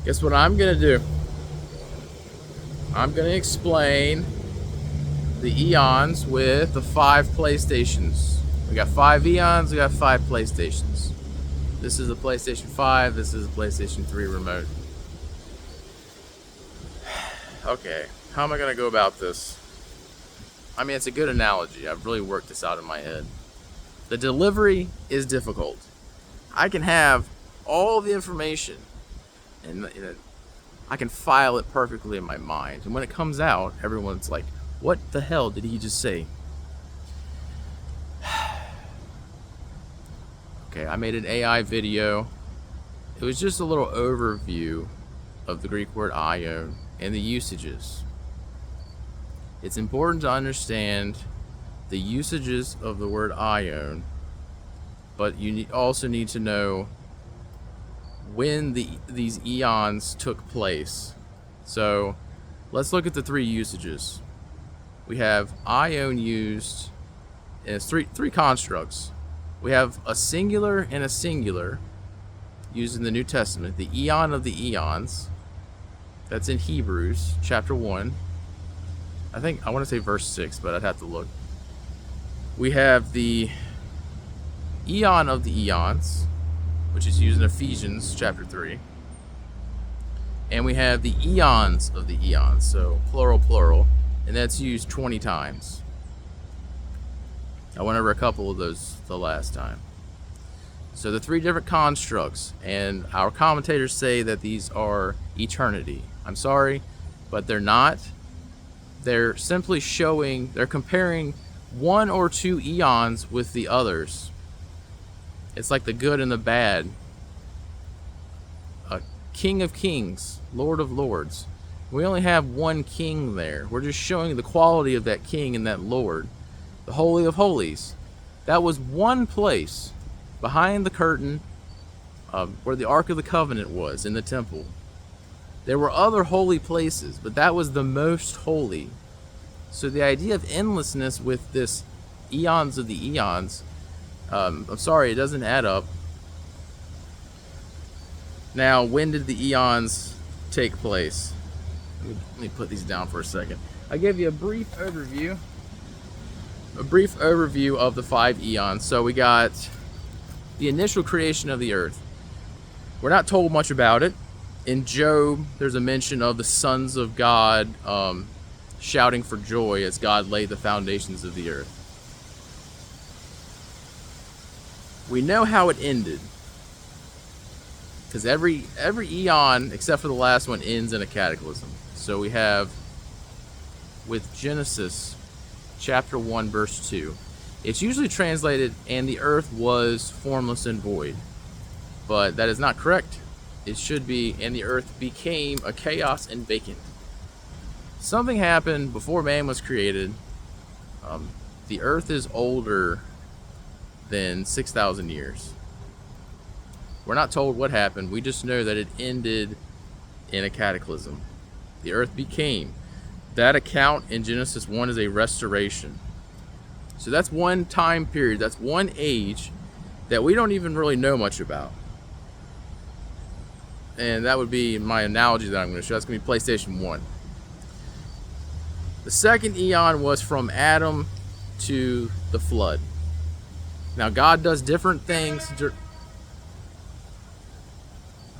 Guess what I'm gonna do? I'm gonna explain the Eons with the 5 PlayStations. We got 5 Eons, we got 5 PlayStations. This is the PlayStation 5, this is the PlayStation 3 remote. Okay, how am I gonna go about this? I mean, it's a good analogy. I've really worked this out in my head. The delivery is difficult. I can have all the information and I can file it perfectly in my mind. And when it comes out, everyone's like, what the hell did he just say? Okay, I made an AI video. It was just a little overview of the Greek word ion and the usages. It's important to understand the usages of the word ion, but you also need to know when these eons took place. So let's look at the 3 usages. We have ion used, and it's three constructs. We have a singular and a singular used in the New Testament, the eon of the eons. That's in Hebrews chapter 1. I want to say verse 6, but I'd have to look. We have the eon of the eons, which is used in Ephesians chapter 3. And we have the eons of the eons, so plural, and that's used 20 times. I went over a couple of those the last time. So the 3 different constructs, and our commentators say that these are eternity. I'm sorry, but they're not. They're simply they're comparing 1 or 2 eons with the others. It's like the good and the bad. A King of Kings, Lord of Lords. We only have 1 king there. We're just showing the quality of that king and that Lord. The Holy of Holies. That was one place behind the curtain where the Ark of the Covenant was in the temple. There were other holy places, but that was the most holy. So the idea of endlessness with this eons of the eons, I'm sorry, it doesn't add up. Now, when did the eons take place? Let me put these down for a second. I gave you a brief overview of the 5 eons. So we got the initial creation of the earth. We're not told much about it. In Job, there's a mention of the sons of God shouting for joy as God laid the foundations of the earth. We know how it ended, because every eon except for the last one ends in a cataclysm. So we have with Genesis chapter 1 verse 2. It's usually translated, and the earth was formless and void, but that is not correct. It should be, and the earth became a chaos and vacant. Something happened before man was created. The earth is older than 6,000 years. We're not told what happened. We just know that it ended in a cataclysm. The earth became. That account in Genesis 1 is a restoration. So that's one time period. That's one age that we don't even really know much about. And that would be my analogy that I'm going to show. That's going to be PlayStation 1. The second eon was from Adam to the flood. Now, God does different things.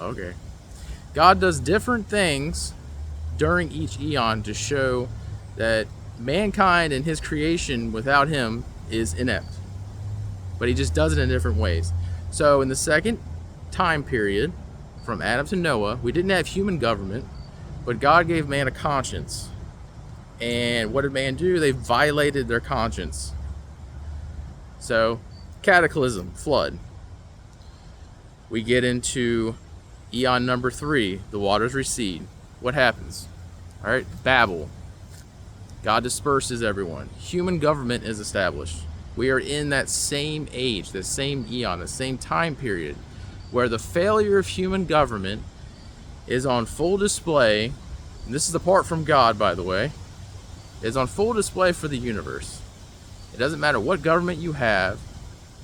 Okay. God does different things during each eon to show that mankind and his creation without him is inept. But he just does it in different ways. So in the second time period, from Adam to Noah, we didn't have human government, but God gave man a conscience. And what did man do? They violated their conscience. So, cataclysm, flood. We get into eon number 3, the waters recede. What happens? All right, Babel. God disperses everyone. Human government is established. We are in that same age, the same eon, the same time period, where the failure of human government is on full display. And this is apart from God, by the way. Is on full display for the universe. It doesn't matter what government you have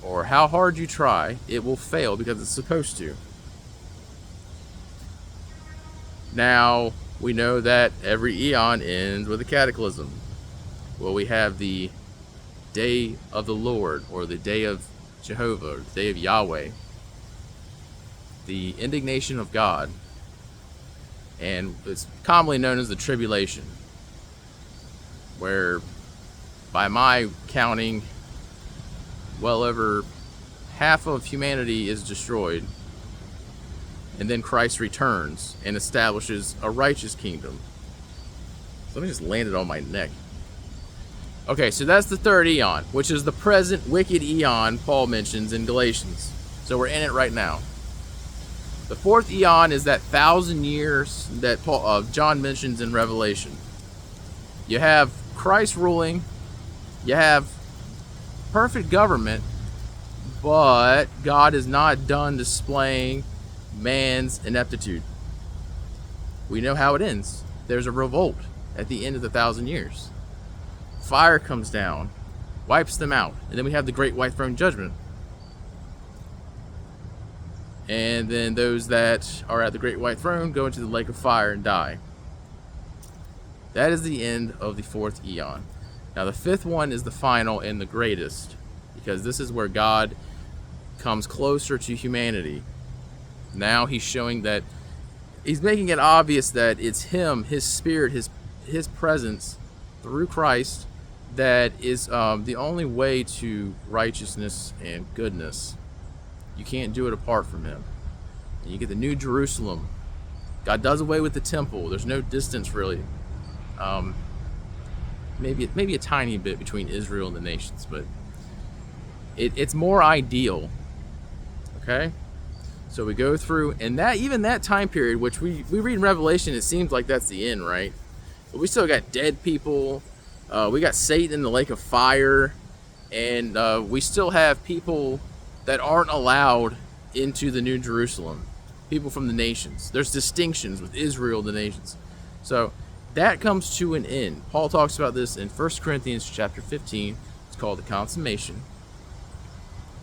or how hard you try, it will fail because it's supposed to. Now, we know that every eon ends with a cataclysm. Well, we have the day of the Lord, or the day of Jehovah, or the day of Yahweh, the indignation of God, and it's commonly known as the tribulation, where, by my counting, well over half of humanity is destroyed, and then Christ returns and establishes a righteous kingdom. Something just landed on my neck. Okay, so that's the third eon, which is the present wicked eon Paul mentions in Galatians. So we're in it right now. The fourth eon is that 1,000 years that John mentions in Revelation. You have Christ ruling, you have perfect government, but God is not done displaying man's ineptitude. We know how it ends. There's a revolt at the end of the 1,000 years. Fire comes down, wipes them out, and then we have the great white throne judgment. And then those that are at the great white throne go into the lake of fire and die. That is the end of the fourth eon. Now the fifth one is the final and the greatest, because this is where God comes closer to humanity. Now he's showing that he's making it obvious that it's him, his spirit, his presence through Christ that is the only way to righteousness and goodness. You can't do it apart from him. And you get the New Jerusalem. God does away with the temple. There's no distance really. Maybe a tiny bit between Israel and the nations, but it's more ideal. Okay? So we go through, and that even that time period, which we read in Revelation, it seems like that's the end, right? But we still got dead people. We got Satan in the lake of fire, and we still have people that aren't allowed into the New Jerusalem. People from the nations. There's distinctions with Israel, the nations. So that comes to an end. Paul talks about this in 1 Corinthians chapter 15. It's called the consummation.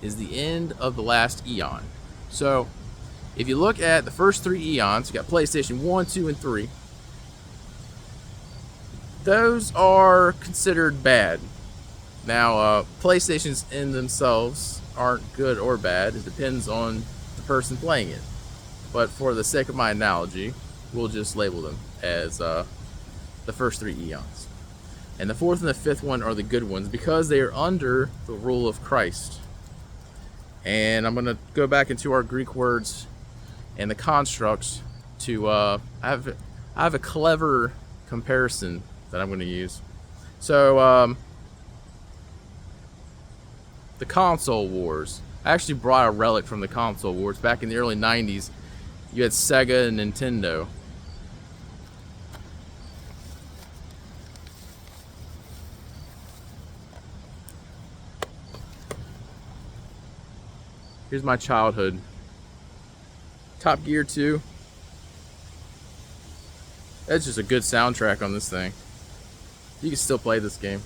Is the end of the last eon. So if you look at the first three eons, you got PlayStation 1, 2, and 3. Those are considered bad. Now, PlayStations in themselves aren't good or bad. It depends on the person playing it. But for the sake of my analogy, we'll just label them as the first three eons. And the fourth and the fifth one are the good ones because they are under the rule of Christ. And I'm going to go back into our Greek words and the constructs to I have a clever comparison that I'm going to use. So the console wars. I actually brought a relic from the console wars back in the early 90s. You had Sega and Nintendo. Here's my childhood. Top Gear 2. That's just a good soundtrack on this thing. You can still play this game.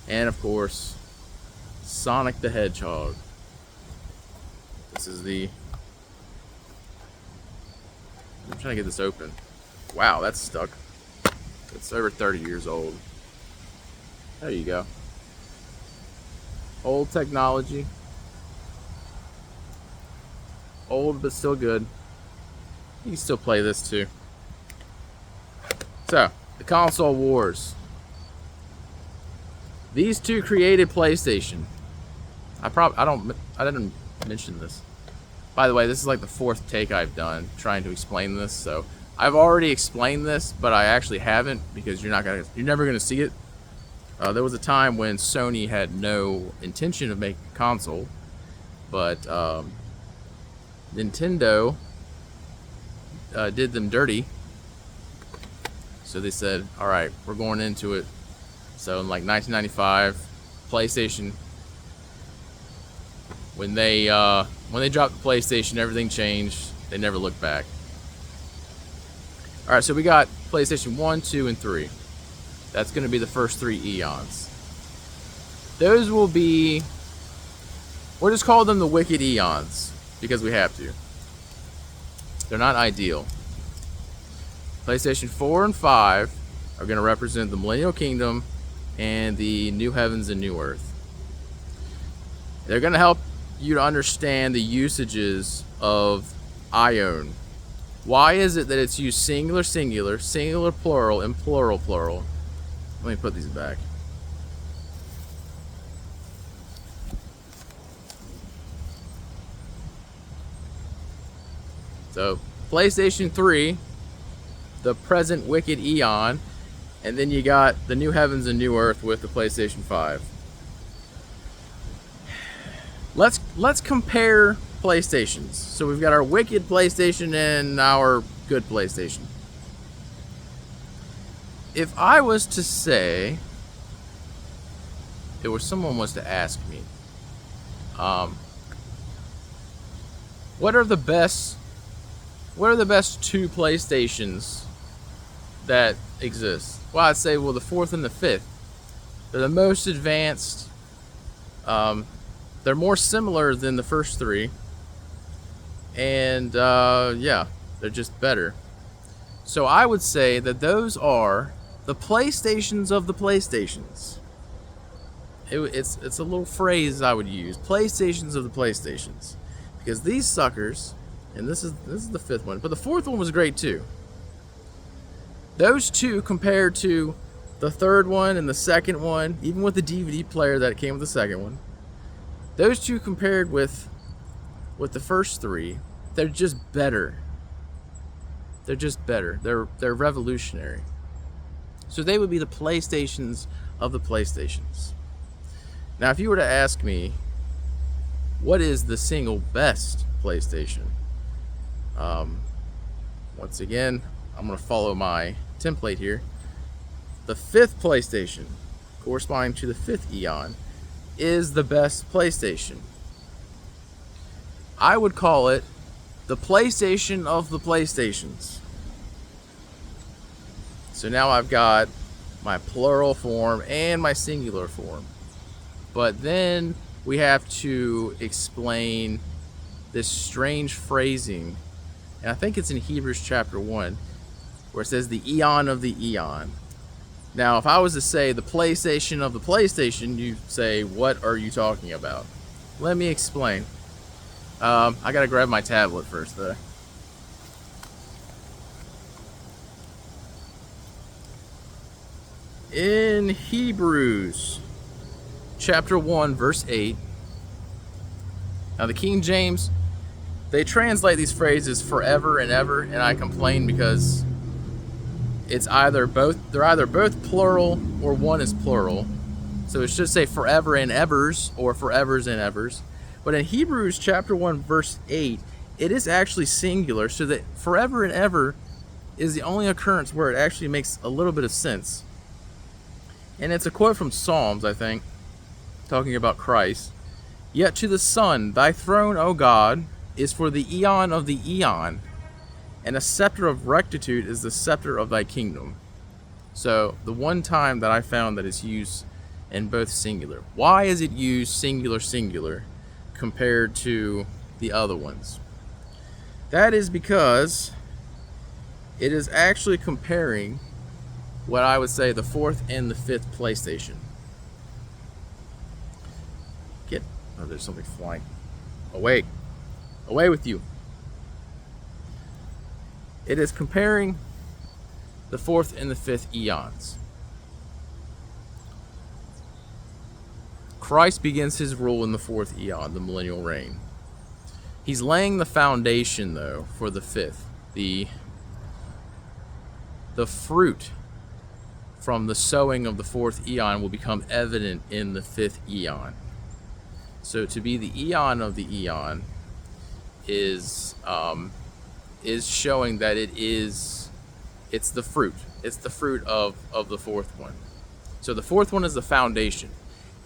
And of course, Sonic the Hedgehog. This is the... I'm trying to get this open. Wow, that's stuck. It's over 30 years old. There you go. Old technology. Old but still good. You can still play this too. So, the console wars. These two created PlayStation. I didn't mention this. By the way, this is like the fourth take I've done trying to explain this. So, I've already explained this, but I actually haven't because you're never gonna see it. There was a time when Sony had no intention of making a console, but Nintendo did them dirty. So they said, all right, we're going into it. So in like 1995, PlayStation, when they dropped the PlayStation, everything changed. They never looked back. All right, so we got PlayStation 1, 2, and 3. That's going to be the first three eons. Those will be, we'll just call them the wicked eons because we have to. They're not ideal. PlayStation 4 and 5 are going to represent the Millennial Kingdom and the New Heavens and New Earth. They're going to help you to understand the usages of Eon. Why is it that it's used singular, singular, singular, plural, and plural, plural? Let me put these back. So, PlayStation 3, the present wicked Eon, and then you got the New Heavens and New Earth with the PlayStation 5. Let's compare PlayStations. So we've got our wicked PlayStation and our good PlayStation. If I was to say, if someone was to ask me, what are the best two PlayStations that exist? Well, I'd say, well, the 4th and the 5th. They're the most advanced. They're more similar than the first 3. And, yeah, they're just better. So I would say that those are the PlayStations of the PlayStations. It's a little phrase I would use. PlayStations of the PlayStations. Because these suckers, and this is the 5th one, but the 4th one was great too. Those two compared to the 3rd one and the 2nd one, even with the DVD player that came with the 2nd one, those two compared with the first 3, they're just better. They're just better. They're revolutionary. So they would be the PlayStations of the PlayStations. Now, if you were to ask me, what is the single best PlayStation? Once again, I'm going to follow my template here. The 5th PlayStation, corresponding to the 5th Eon, is the best PlayStation. I would call it the PlayStation of the PlayStations. So now I've got my plural form and my singular form. But then we have to explain this strange phrasing, and I think it's in Hebrews chapter 1, where it says the Eon of the Eon. Now, if I was to say the PlayStation of the PlayStation, you say, what are you talking about? Let me explain. I gotta grab my tablet first, though. In Hebrews chapter 1, verse 8. Now, the King James, they translate these phrases forever and ever, and I complain because it's either both, they're either both plural or one is plural. So it should say forever and evers or forevers and evers. But in Hebrews chapter 1, verse 8, it is actually singular, so that forever and ever is the only occurrence where it actually makes a little bit of sense. And it's a quote from Psalms, I think, talking about Christ. Yet to the Son, thy throne, O God, is for the eon of the eon, and a scepter of rectitude is the scepter of thy kingdom. So the one time that I found that it's used in both singular. Why is it used singular, singular compared to the other ones? That is because it is actually comparing what I would say the 4th and the 5th PlayStation. Oh, there's something flying. Away. Away with you. It is comparing the 4th and the 5th eons. Christ begins his rule in the 4th eon, the millennial reign. He's laying the foundation, though, for the 5th. The fruit from the sowing of the 4th eon will become evident in the 5th eon. So to be the eon of the eon is showing that it's the fruit. It's the fruit of the 4th one. So the 4th one is the foundation.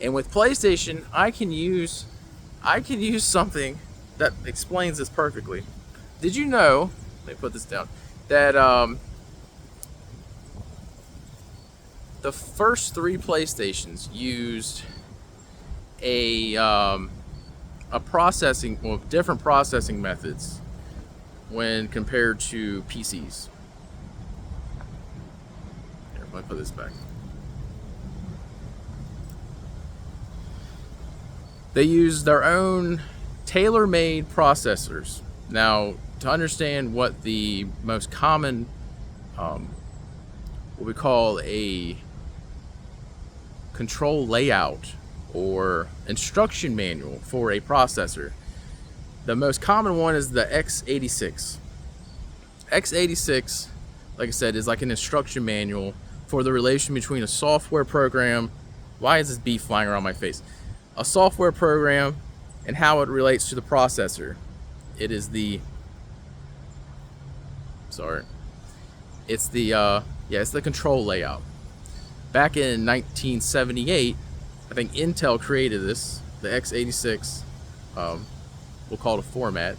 And with PlayStation, I can use something that explains this perfectly. Did you know, let me put this down, that the first 3 PlayStations used different processing methods when compared to PCs. Let me put this back. They use their own tailor-made processors. Now, to understand what the most common, what we call a control layout or instruction manual for a processor, the most common one is the x86. x86, like I said, is like an instruction manual for the relation between a software program. Why is this bee flying around my face? A software program and how it relates to the processor. It is the, it's the control layout. Back in 1978, I think Intel created this, the x86, we'll call it a format,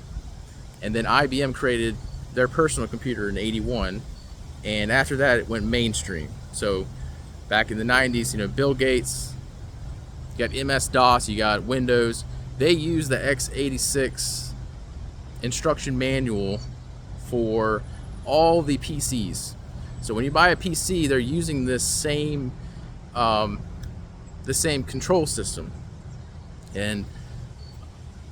and then IBM created their personal computer in 81, and after that it went mainstream. So back in the 90s, Bill Gates, you got MS-DOS, you got Windows, they use the x86 instruction manual for all the PCs. So when you buy a PC, they're using this same the same control system. And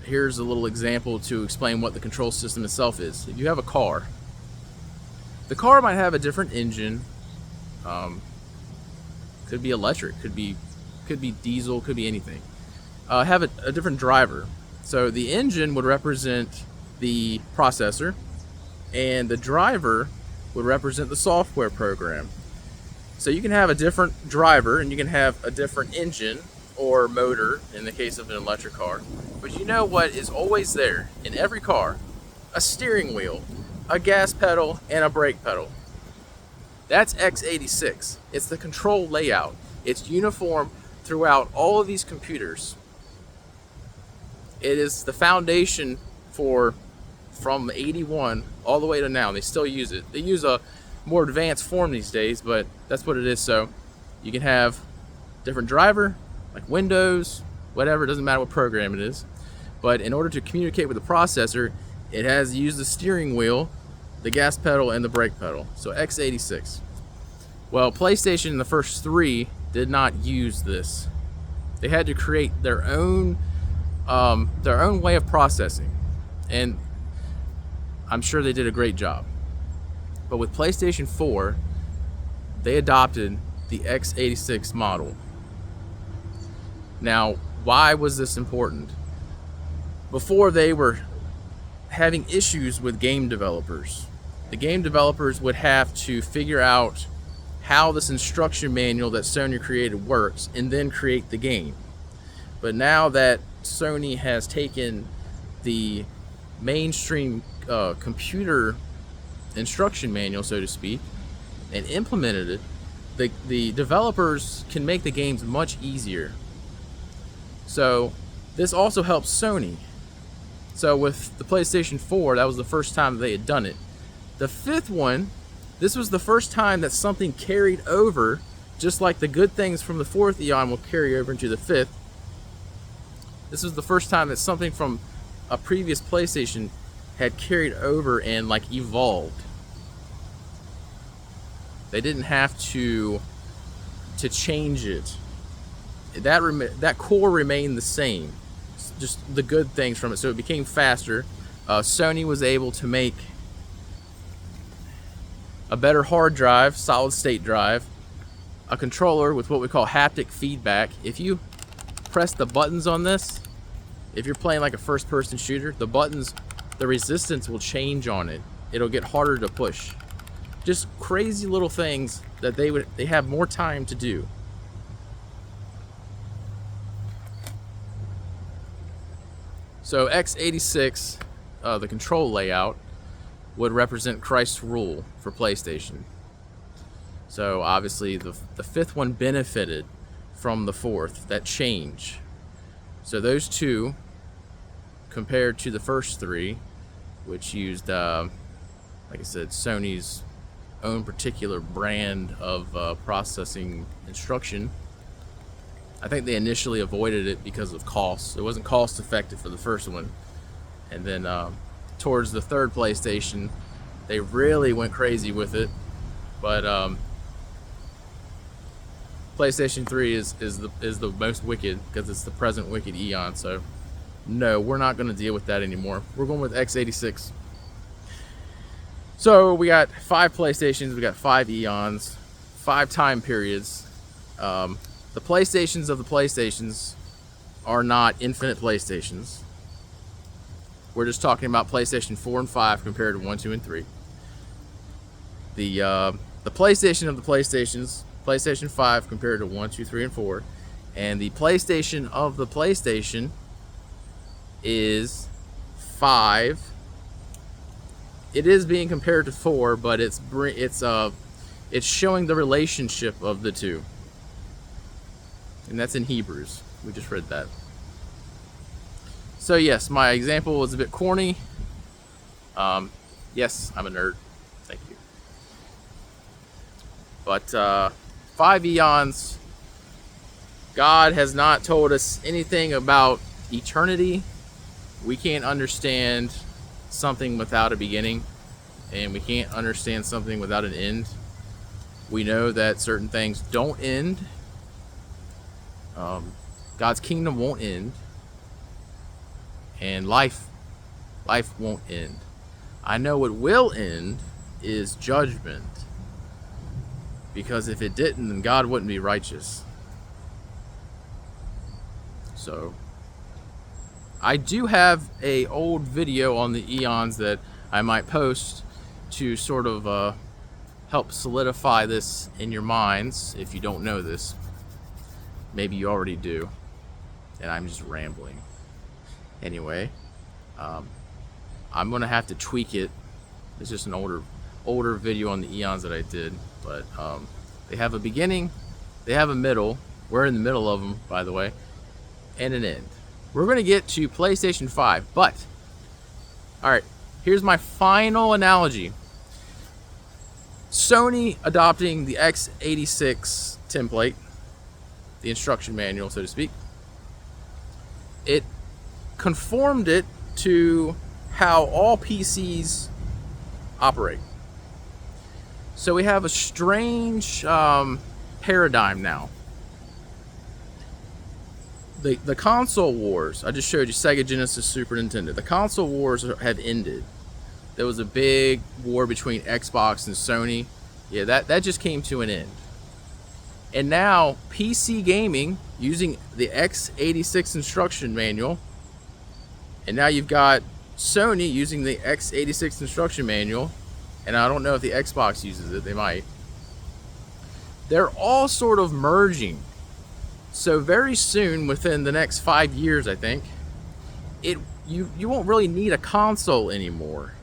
here's a little example to explain what the control system itself is. If you have a car, the car might have a different engine, could be electric, could be diesel, could be anything. Have a different driver. So the engine would represent the processor, and the driver would represent the software program. So you can have a different driver and you can have a different engine or motor in the case of an electric car. But you know what is always there in every car? A steering wheel, a gas pedal, and a brake pedal. That's x86. It's the control layout. It's uniform throughout all of these computers. It is the foundation from 81 all the way to now. They still use it. They use a more advanced form these days, but that's what it is. So you can have different driver, like Windows, whatever, it doesn't matter what program it is. But in order to communicate with the processor, it has used the steering wheel, the gas pedal, and the brake pedal. So x86. Well, PlayStation, the first three, did not use this. They had to create their own way of processing, and I'm sure they did a great job. But with PlayStation 4, they adopted the x86 model. Now, why was this important? Before, they were having issues with game developers. The game developers would have to figure out how this instruction manual that Sony created works and then create the game. But now that Sony has taken the mainstream computer instruction manual, so to speak, and implemented it, the developers can make the games much easier. So this also helps Sony. So with the PlayStation 4, that was the first time they had done it. The fifth one, this was the first time that something carried over, just like the good things from the fourth Eon will carry over into the fifth. This was the first time that something from a previous PlayStation had carried over and like evolved. They didn't have to change it. That core remained the same, just the good things from it. So it became faster. Sony was able to make a better hard drive, solid state drive, a controller with what we call haptic feedback. If you press the buttons on this, if you're playing like a first person shooter, the buttons, the resistance will change on it. It'll get harder to push. Just crazy little things that they have more time to do. So x86, the control layout, would represent Christ's rule for PlayStation. So obviously the fifth one benefited from the fourth, that change. So those two, compared to the first three, which used, like I said, Sony's own particular brand of processing instruction, I think they initially avoided it because of cost. It wasn't cost effective for the first one. And then towards the third PlayStation, they really went crazy with it. But PlayStation 3 is the most wicked because it's the present wicked Eon. So no, we're not going to deal with that anymore. We're going with x86. So we got 5 PlayStations, we got 5 Eons, 5 time periods. The PlayStations of the PlayStations are not infinite PlayStations. We're just talking about PlayStation 4 and 5 compared to 1, 2, and 3. The PlayStation of the PlayStations, PlayStation 5 compared to 1, 2, 3, and 4. And the PlayStation of the PlayStation is 5. It is being compared to 4, but it's showing the relationship of the two. And that's in Hebrews. We just read that. So yes, my example was a bit corny. Yes, I'm a nerd. Thank you. But 5 eons. God has not told us anything about eternity. We can't understand something without a beginning, and we can't understand something without an end. We know that certain things don't end. God's kingdom won't end, and life won't end. I know what will end is judgment, because if it didn't, then God wouldn't be righteous. So I do have a old video on the Eons that I might post to sort of help solidify this in your minds. If you don't know this, maybe you already do, and I'm just rambling. Anyway, I'm gonna have to tweak it. It's just an older video on the Eons that I did, but they have a beginning, they have a middle. We're in the middle of them, by the way, and an end. We're gonna get to PlayStation 5, but all right, here's my final analogy. Sony adopting the x86 template, the instruction manual, so to speak, it conformed it to how all PCs operate. So we have a strange paradigm now. The console wars, I just showed you Sega Genesis, Super Nintendo. The console wars have ended. There was a big war between Xbox and Sony. Yeah, that just came to an end. And now PC gaming using the x86 instruction manual, and now you've got Sony using the x86 instruction manual, and I don't know if the Xbox uses it, they might. They're all sort of merging. So very soon, within the next 5 years, I think, you won't really need a console anymore.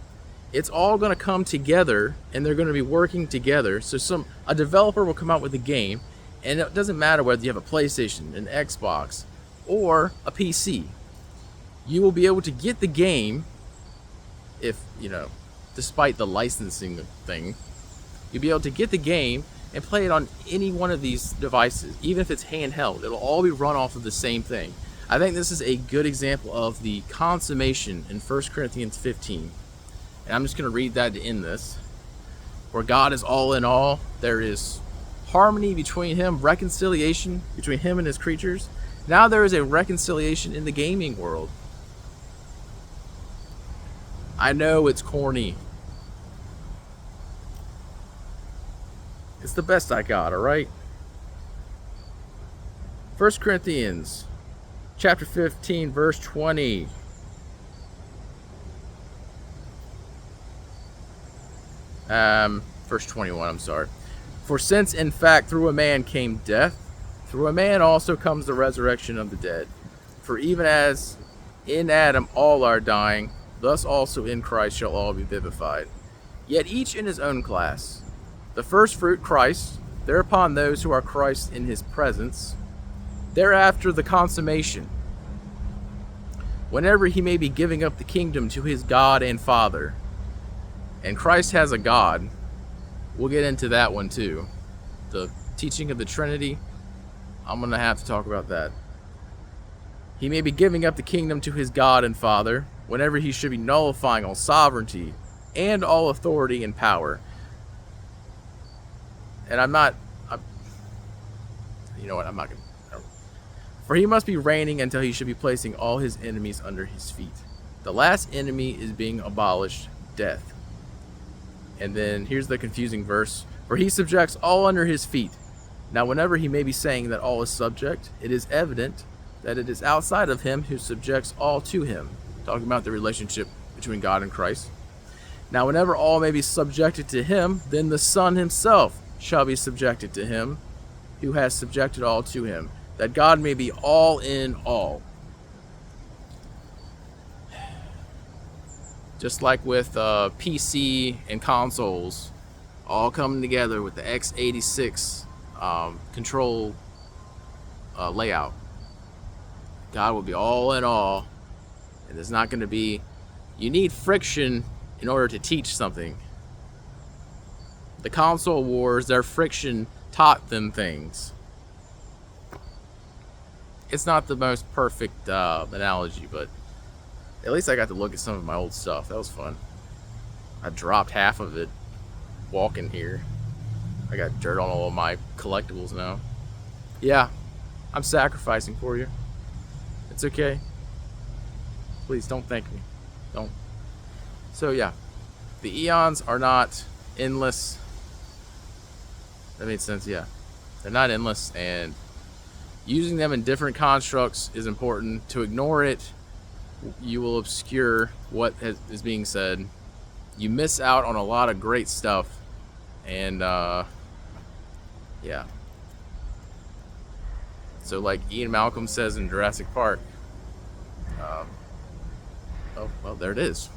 It's all going to come together, and they're going to be working together. So a developer will come out with a game, and it doesn't matter whether you have a PlayStation, an Xbox, or a PC. You will be able to get the game, if, despite the licensing thing, you'll be able to get the game and play it on any one of these devices, even if it's handheld. It'll all be run off of the same thing. I think this is a good example of the consummation in 1 Corinthians 15. And I'm just going to read that to end this. Where God is all in all, there is harmony between him, reconciliation between him and his creatures. Now there is a reconciliation in the gaming world. I know it's corny. It's the best I got, alright? 1 Corinthians chapter 15, verse 20. Verse 21, I'm sorry. For since in fact through a man came death, through a man also comes the resurrection of the dead. For even as in Adam all are dying, thus also in Christ shall all be vivified. Yet each in his own class. The first fruit Christ, thereupon those who are Christ in his presence, thereafter the consummation, whenever he may be giving up the kingdom to his God and Father. And Christ has a God. We'll get into that one too. The teaching of the Trinity, I'm going to have to talk about that. He may be giving up the kingdom to his God and Father, whenever he should be nullifying all sovereignty and all authority and power. And You know what? I'm not gonna. For he must be reigning until he should be placing all his enemies under his feet. The last enemy is being abolished, death. And then here's the confusing verse. For he subjects all under his feet. Now, whenever he may be saying that all is subject, it is evident that it is outside of him who subjects all to him. Talking about the relationship between God and Christ. Now, whenever all may be subjected to him, then the Son himself shall be subjected to him who has subjected all to him, that God may be all in all. Just like with PC and consoles all coming together with the x86 control layout. God will be all in all, and there's not going to be... You need friction in order to teach something. The console wars, their friction taught them things. It's not the most perfect analogy, but at least I got to look at some of my old stuff. That was fun. I dropped half of it walking here. I got dirt on all of my collectibles now. Yeah, I'm sacrificing for you. It's okay. Please don't thank me. Don't. So yeah, the eons are not endless. That made sense, yeah. They're not endless, and using them in different constructs is important. To ignore it, you will obscure what is being said. You miss out on a lot of great stuff, and yeah. So like Ian Malcolm says in Jurassic Park, oh, well, there it is.